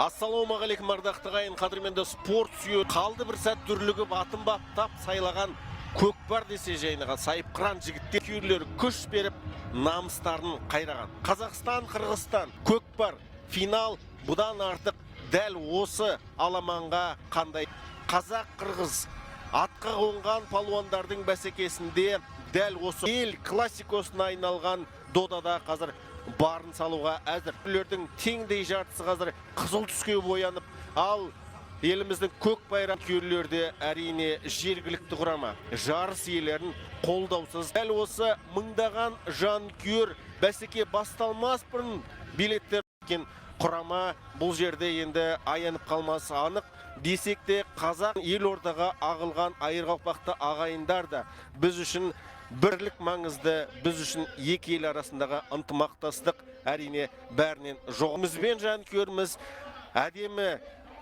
Ассалаумағалейкум ардақты ағайын, қадірменді спорт сүйер қалды бір сәт дүрлігіп атын баптап сайлаған көкпар десе жайнаған сайып қыран жігіттер күйерлері күш беріп намыстарын қайраған. Қазақстан, Қырғызстан көкпар финал бұдан артық дәл осы аламанға қандай. Қазақ, Қырғыз атқа қонған палуандардың бәсекесінде дәл осы ел классикосына айналған додада қазір барын салуға әзір. Үйлердің теңдей жартысы қазір қызыл түске боянып, ал еліміздің көк байрақ күйерлерде әрине жергілікті құрама. Жарыс иелерін қолдаусыз. Дәл осы мыңдаған жанкүйер бәсеке басталмас бұрын билеттер кен құрама бұл жерде енді аянып қалмасы анық. Десек те қазақ елордаға ағылған айырқалпақты ағайындар да біз үшін бірлік маңызды, біз үшін екі ел арасындағы ынтымақтастық әрине бәрінен жоғымызбен жанкүйеріміз әдемі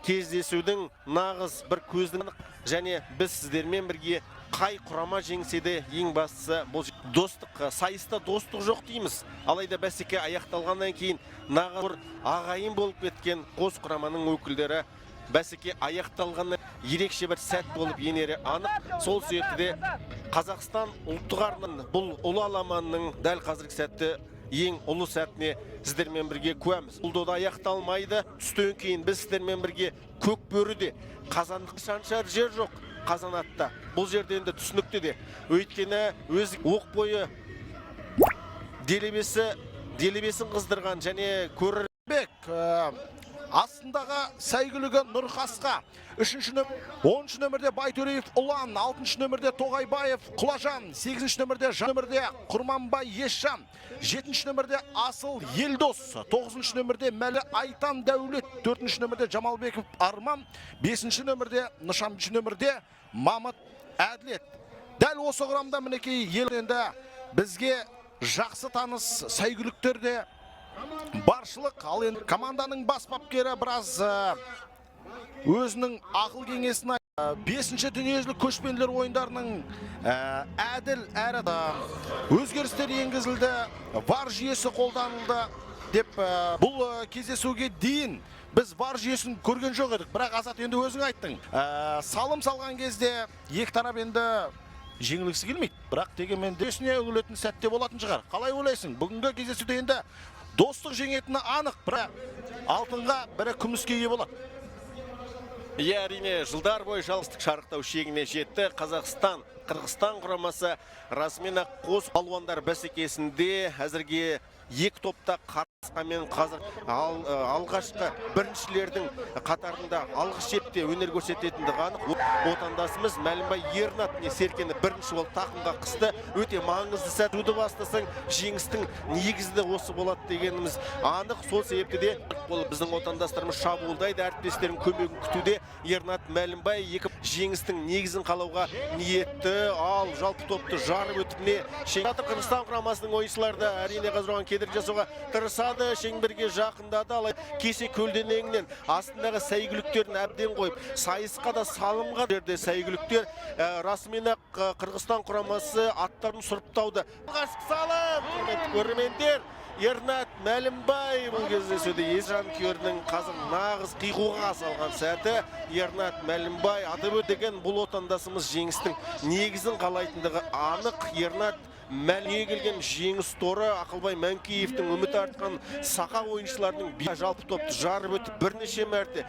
кездесудің нағыз бір көздің және біз сіздермен бірге қай құрама жеңседе ең бастысы бұл достық, сайыста достық жоқ дейміз. Алайда бәсеке аяқталғаннан кейін нағыз ағайын болып кеткен қос құраманың өкілдері бәсеке аяқталғаннан ерекше бір сәт болып енері анық. Сол себепті Қазақстан ұлттық арнаның бұл ұлы аламанның дәл қазіргі сәтті ең ұлы сәтіне сіздермен бірге куәміз. Бұл дода аяқталмайды. Түстен кейін біз сіздермен бірге көк бөріде қазандық шаншар жер жоқ қазанатта. Бұл жерде енді түсінікті де. Өйткені өз оқ бойы делебесін қыздырған және көрербек астындағы сәйгүлігі Нұрқасқа, 10-ші нөмірде Байтөреев Ұлан, 6-ші нөмірде Тоғайбаев Құлажан, 8-ші нөмірде Құрманбай Есжан, 7-ші нөмірде Асыл Елдос, 9-ші нөмірде Мәлі Айтан Дәулет, 4-ші нөмірде Жамалбеков Арман, 5-ші нөмірде Нышанбіші нөмірде Мамыт Әділет. Дәл осы құрамда мінекей елінде бізге жақсы таныс сәйгүліктерде баршылық. Ал енді команданың бас бапкері біраз өзінің ақыл кеңесін 5-ші дүниежүзілік көшпенділер ойындарының әділ әрі өзгерістер енгізілді, VAR жүйесі қолданылды деп бұл кездесуге дейін біз VAR жүйесін көрген жоқ едік. Бірақ Азат, енді өзің айттың, салым салған кезде екі тарап енді жеңілгісі келмейді, бірақ дегенмен десіне үгілетін сәтте болатын шығар. Қалай ойлайсың? Бүгінгі кездесуде енді достық жеңетіні анық, бірақ алтынға бірі күміске ие болады. Әрине, жылдар бойы жалғыздық шарықтау шегіне жетті. Қазақстан, Қырғызстан құрамасы расымен қос палуандар бәсекесінде әзірге екі топта қарысқамен қазір алғашқы біріншілердің қатарында алғы шепте өнер көрсететіндігі анық. Отандасымыз Мәлімбай Ернат Серкені бірінші болып тақымға қысты. Өте маңызды сәт. Суды бастасаң жеңістің негізі осы болады дегеніміз анық. Сол себепті де біздің отандастарымыз шабуылдайды, әріптестердің көмегін күтуде. Ернат Мәлімбай екі жеңістің негізін қалауға ниетті, ал жалпы топты жарып өтіміне Қырғызстан құрамасының ойыншылары да әрине қазір оған кедергі жасауға тырысады, шеңберге жақындады. Алайда кесе көлденеңінен астындағы сәйгүліктерін әбден қойып, сайысқа да салымға жерде сәйгүліктер расымен Қырғызстан құрамасы аттарын сұрыптауды. Қашық салым, құрметті көрермендер, Ернат Мәлімбай бұл кездесуде жанкүйерінің қазір нағыз қиқуға салған сәті. Ернат Мәлімбай атап өтеген бұл отандасымыз жеңістің негізін қалайтындығы анық. Ернат Мәлімбай келген жеңіс торы Ақылбай Мәңкеевтің үміт артқан сақа ойыншыларының жалпы топты жарып өтіп, бірнеше мәрте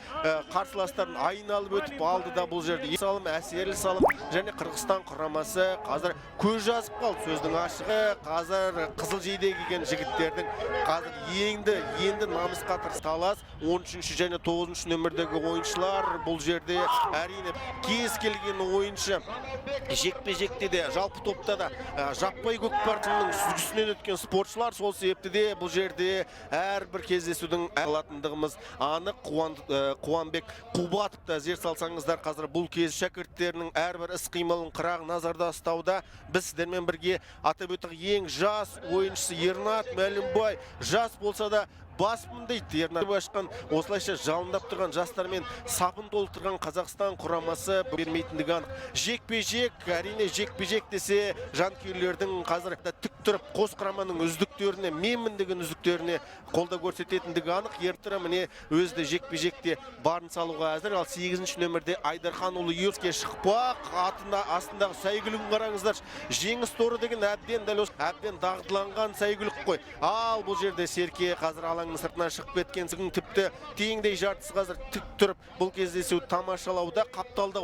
қарсыластарын айналып өтіп алды да бұл жерде. Салым, әсерлі салым және Қырғызстан құрамасы қазір көз жазып қалды. Сөздің ашығы қазір қызыл жейде келген жігіттердің қазір енді намысқа талас. 13-ші және 9-ші нөмірдегі ойыншылар бұл жерде әрине кез келген ойыншы жекпе-жекте де жалпы топта да жаппай көкпардың сүзгісінен өткен спортшылар. Сол себепті де бұл жерде әрбір кездесудің алатындығымыз анық. Қуанбек Қубатов та зер салсаңыздар қазір бұл кез шәкірттерінің әрбір іс-қимылын қырағы назарда ұстауда. Біз сіздермен бірге атап өтік ең жас ойыншысы Ернат Мәлімбай жас болса да баспын дейді. Ернар ашқан осылайша жалындап тұрған жастармен сапын толтырған Қазақстан құрамасы бермейтіндігі анық. Жекпе-жек, әрине жекпе-жек десе жанкүйерлердің қазір тік тұрып қос құраманың үздіктеріне, менміндігін үздіктеріне қолда көрсететіндігі анық. Ертіра міне өзді жекпе-жекте барын салуға әзір. Ал 8-ші нөмірде Айдарханұлы Юрске шықпақ, астындағы сәйгүлігін қараңыздар. Жеңіс торы деген әбден дағдыланған сәйгүлік қой. Ал бұл жерде Серке қазір алаңның сыртынан шығып кеткен, тіпті теңдей жартысы қазір тік тұрып бұл кездесу тамашалауда. Қапталда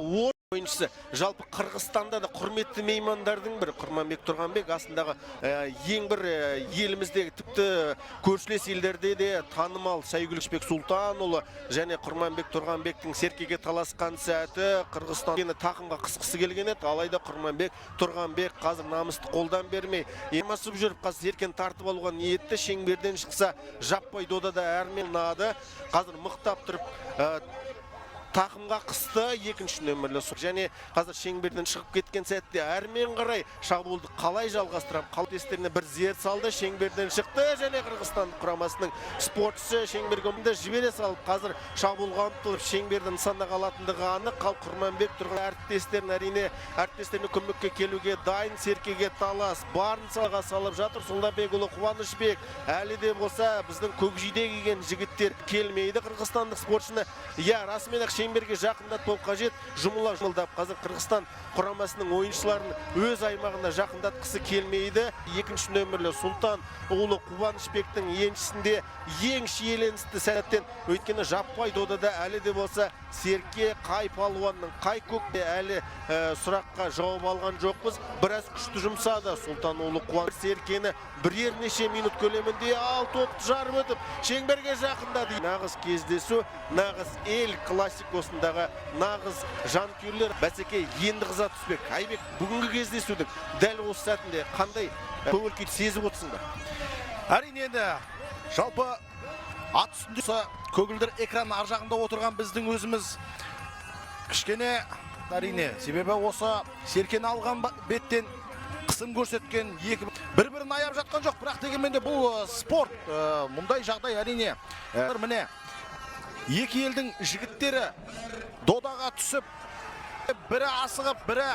ойыншысы. Жалпы Қырғызстанда да құрметті меймандардың бірі Құрманбек Тұрғанбек, астындағы ең бір еліміздегі тіпті көршілес елдерде де танымал Сәйгүлікшбек Сұлтанұлы және Құрманбек Тұрғанбектің Серкеге таласқан сәті Қырғызстан тақымға қысқысы келген еді. Алайда Құрманбек Тұрғанбек қазір намысты қолдан бермей емасып жүріп қазір Серкені тартып алуға ниетті. Шеңберден шықса жаппай додада әрмен нады. Қазір мықтап тұрып тақымға қысты 2-ші нөмірлі және қазір шеңберден шығып кеткен сәтте әрмен қарай шабуылды қалай жалғастырып қалдестеріне бір зер салды. Шеңберден шықты және Қырғызстан құрамасының спортшысы шеңберге жібере салып қазір шабуылға ұмтылып шеңберді нысанаға алатындығы анық. Ал Құрманбек Тұрған әріптестеріне көмекке келуге дайын. Серкеге талас барын салға салып жатыр. Сұлдабекұлы Қуанышбек әлі де болса біздің көкжиде киген жігіттер келмейді. Қырғызстандық спортшыны расымен-ақ шеңберге жақындатпау қажет. Жұмылдап қазір Қырғызстан құрамасының ойыншыларын өз аймағына жақындатқысы келмейді. 2-ші нөмірлі Сұлтан ұлы Қуанышбектің еншісінде ең шиеленісті сәттен, өйткені жаппай додада әлі де болса Серке қай палуанның қай көкте әлі сұраққа жауап алған жоқпыз. Біраз күшті жұмсады Сұлтан ұлы Қуанышбек Серкені бірнеше минут көлемінде ал топты жарып өтіп шеңберге жақындады. Нағыз кездесу, нағыз ел классикосындағы нағыз жанкүйерлер бәсеке енді қыза түспек. Айбек, бүгінгі кездесудің дәл осы сәтінде қандай көңіл-күйді сезіп отырсың ба? Әрине енді жалпы ат үстінде көгілдір экран ар жағында отырған біздің өзіміз кішкене әрине, себебі осы Серкені алған беттен қысым көрсеткен бір-бірін аяп жатқан жоқ, бірақ дегенмен де бұл спорт, мұндай жағдай әрине. Міне екі елдің жігіттері додаға түсіп, бірі асығып, бірі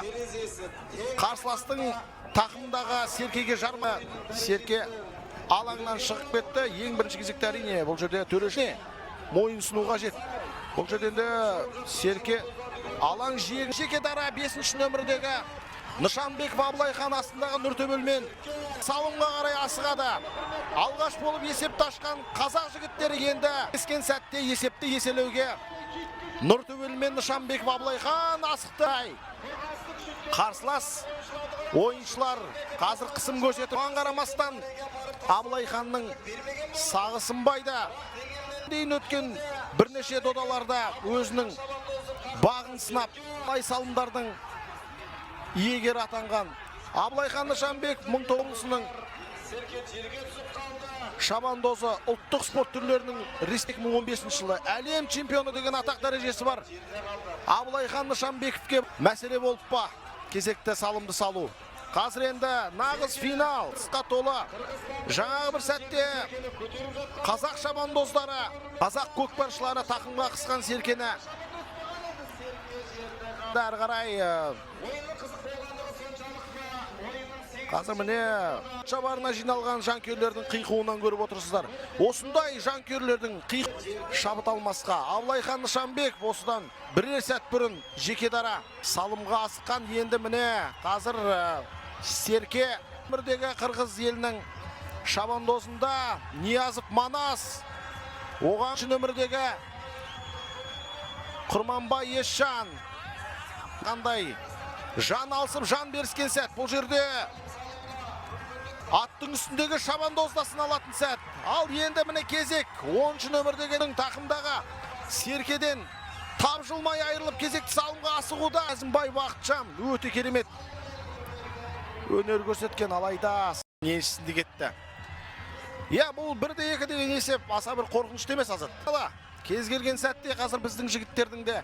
қарсыластың тақымдағы Серкеге жарма. Серке алаңнан шығып кетті. Ең бірінші кезекте әрине бұл жерде төрешіне мойын ұсыну қажет. Бұл жерде Серке алаң жеке дара 5-ші нөмірдегі Нышанбеков Абылайхан астындағы Нұртөбелмен салымға қарай асығады. Алғаш болып есепті ашқан қазақ жігіттері енді ескен сәтте есепті еселеуге Нұртөбелмен Нышанбеков Абылайхан асықты. Қарсылас ойыншылар қазір қысым көрсетіп, оған қарамастан Абылайханның сағы сынбайды. Дейін өткен бірнеше додаларда өзінің бағын сынап, салымдардың иегер атанған Абылайхан Нышанбеков 1900-ның шабандозы, ұлттық спорт түрлерінің 2015 жылы әлем чемпионы деген атақ дәрежесі бар. Абылайхан Нышанбековке мәселе болып па кезекті салымды салу. Қазір енді нағыз финал қысқа толы. Жаңағы бір сәтте қазақ шабандоздары, қазақ көкпаршылары тақымға қысқан Серкені әрі қарай қазір міне шабарына жиналған жанкүйерлердің қиқуынан көріп отырсыздар. Осындай жанкүйерлердің шабыт алмасқа Абылайхан Нышанбеков осыдан бірер сәт бұрын жеке дара салымға асыққан. Енді міне қазір Серке өмірдегі Қырғыз елінің шабандозында Ниязов Манас, оған нөмірдегі Құрманбай Есжан қандай жан алысып жан беріскен сәт. Бұл жерде аттың үстіндегі шабандозда сыналатын сәт. Ал енді міне кезек 10-ші нөмірдегі тақымдағы Серкеден тапжылмай айырылып кезекті салымға асығуда. Әзімбай Бақытжан өте керемет өнер көрсеткен, алайда еншісінде кетті. Бұл 1-2 деген есеп аса бір қорқынышты емес Азат. Кез келген сәтте қазір біздің жігіттердің де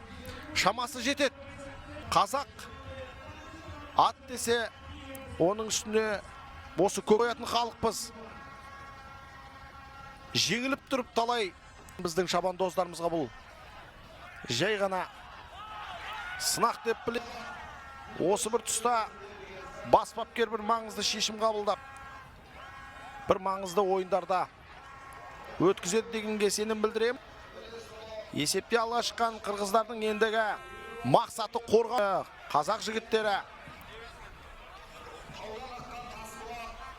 шамасы жетеді. Қазақ ат десе оның үстіне осы көп қоятын халықпыз. жеңіліп тұрып талай біздің шабандоздарымызға бұл жай ғана сынақ деп біледі. Осы бір тұста бас бапкер бір маңызды шешім қабылдап, бір маңызды ойындарда өткізеді дегенге сенім білдіремін. Есепте алға шыққан қырғыздардың ендігі мақсаты қорғау. Қазақ жігіттері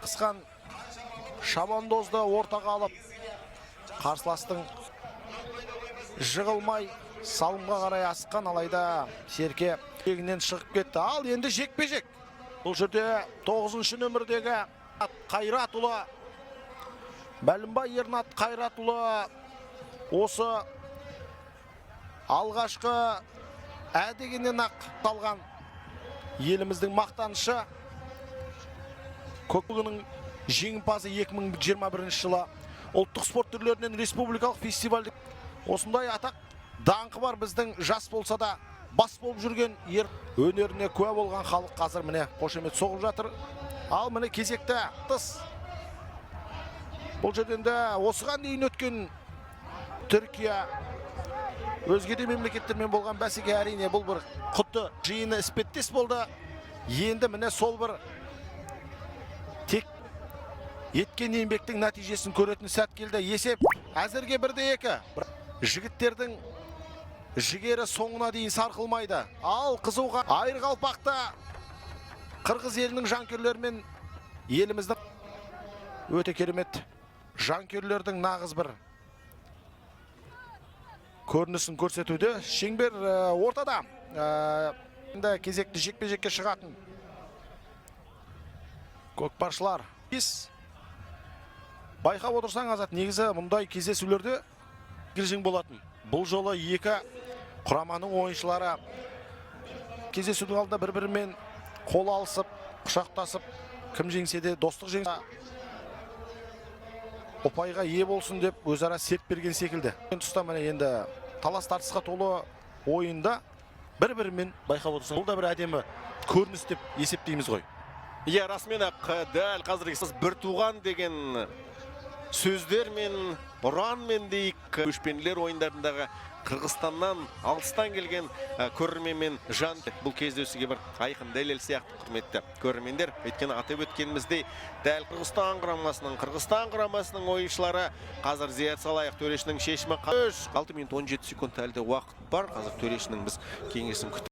қысқан шабандозды ортаға алып, қарсыластың жығылмай салымға қарай асыққан, алайда Серке жегінен шығып кетті. Ал енді жекпе-жек. Бұл жерде 9-шы нөмірдегі Қайратұлы, Бәлімбай Ернат Қайратұлы осы алғашқы әдегеннен ақ талған еліміздің мақтанышы, Көкбөгінің жеңімпазы 2021 жылы ұлттық спорт түрлерінен республикалық фестивальдік осындай атақ даңқы бар біздің жас болса да бас болып жүрген өнеріне куә болған халық қазір міне қошемет соғып жатыр. Ал міне кезекті тыс. Бұл жерден де осыған дейін өткен Түркия, өзге де мемлекеттермен болған бәсеке әрине бұл бір құтты жиыны іспеттес болды. Енді міне сол бір тек еткен еңбектің нәтижесін көретін сәт келді. Есеп әзірге 1-2. Жігіттердің жігері соңына дейін сарқылмайды. Ал қызуға айыр қалпақта қырғыз елінің жанкүйерлерімен еліміздің өте керемет жанкүйерлердің нағыз бір көрінісін көрсетуде. Шеңбер ортада. Енді кезекті жекпе-жекке шығатын көкпаршылар. Байқап отырсаң, Азат, негізі мұндай кездесулерде кіржің болатын. Бұл жолы екі құраманың ойыншылары кездесудің алдында бір-бірімен қол алысып, құшақтасып, кім жеңсе де достық жеңсе ұпайға ие болсын деп өзара серт берген секілді. Тұста міне енді талас тартысқа толы ойында бір-бірімен байқап отырсың. Бұл да бір әдемі көрініс деп есептейміз ғой. Иә, расымен-ақ дәл қазіргі бір туған деген сөздермен, ұранмен дейік, көшпенділер ойындарындағы Қырғызстаннан алыстан келген көрерменмен жан бұл кездесуге бір айқын дәлел сияқты, құрметті көрермендер. Өйткені атап өткеніміздей дәл Қырғызстан құрамасының ойыншылары қазір зият салайық, төрешінің шешімі 6 минут 17 секунд әлде уақыт бар. Қазір төрешінің біз кеңесін күтіп